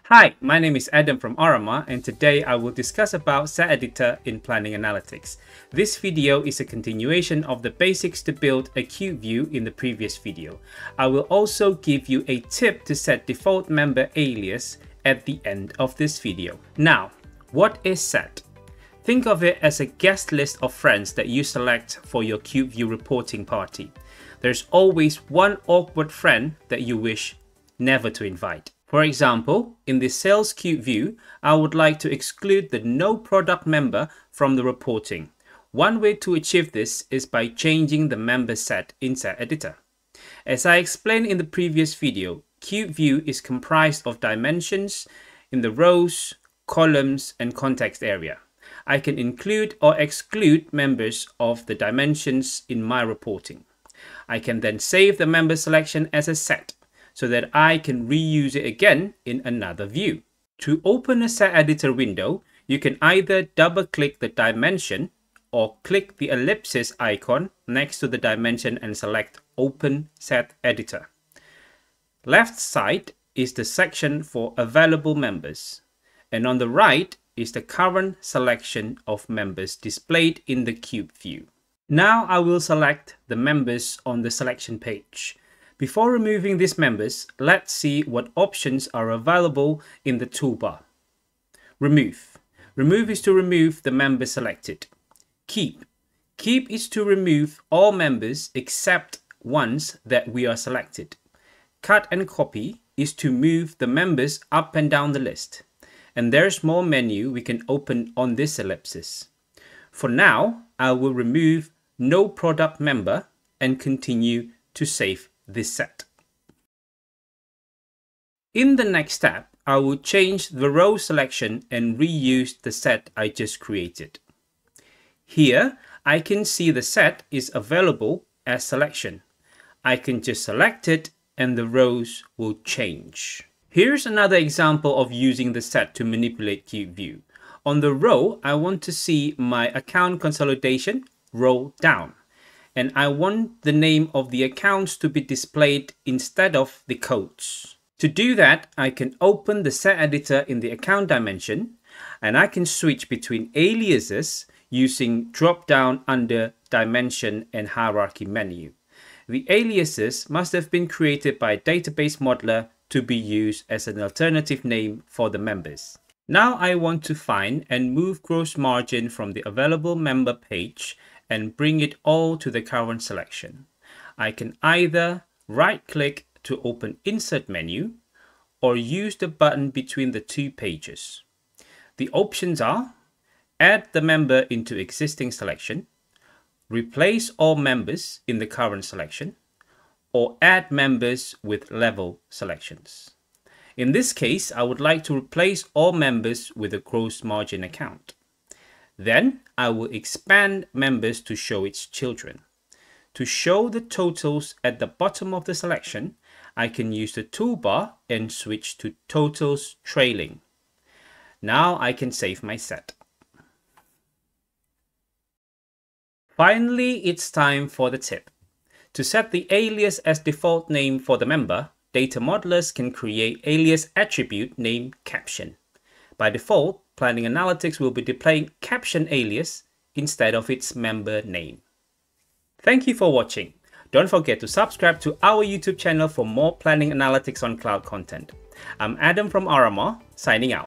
Hi, my name is Adam from Orama, and today I will discuss about Set Editor in Planning Analytics. This video is a continuation of the basics to build a cube view in the previous video. I will also give you a tip to set default member alias at the end of this video. Now, what is Set? Think of it as a guest list of friends that you select for your cube view reporting party. There's always one awkward friend that you wish never to invite. For example, in the sales cube view, I would like to exclude the no product member from the reporting. One way to achieve this is by changing the member set in Set Editor. As I explained in the previous video, cube view is comprised of dimensions in the rows, columns, and context area. I can include or exclude members of the dimensions in my reporting. I can then save the member selection as a set, so that I can reuse it again in another view. To open a Set Editor window, you can either double-click the dimension or click the ellipsis icon next to the dimension and select Open Set Editor. Left side is the section for available members, and on the right is the current selection of members displayed in the cube view. Now I will select the members on the selection page. Before removing these members, let's see what options are available in the toolbar. Remove. Remove is to remove the member selected. Keep. Keep is to remove all members except ones that we are selected. Cut and copy is to move the members up and down the list. And there's more menu we can open on this ellipsis. For now, I will remove no product member and continue to save this set. In the next step, I will change the row selection and reuse the set I just created. Here, I can see the set is available as selection. I can just select it and the rows will change. Here's another example of using the set to manipulate cube view. On the row, I want to see my account consolidation roll down, and I want the name of the accounts to be displayed instead of the codes. To do that, I can open the Set Editor in the account dimension, and I can switch between aliases using drop-down under Dimension and Hierarchy menu. The aliases must have been created by a database modeler to be used as an alternative name for the members. Now I want to find and move gross margin from the available member page and bring it all to the current selection. I can either right-click to open Insert menu or use the button between the two pages. The options are add the member into existing selection, replace all members in the current selection, or add members with level selections. In this case, I would like to replace all members with a gross margin account. Then I will expand members to show its children. To show the totals at the bottom of the selection, I can use the toolbar and switch to totals trailing. Now I can save my set. Finally, it's time for the tip. To set the alias as default name for the member, data modelers can create alias attribute named caption. By default, Planning Analytics will be displaying caption alias instead of its member name. Thank you for watching. Don't forget to subscribe to our YouTube channel for more Planning Analytics on Cloud content. I'm Adam from Orama, signing out.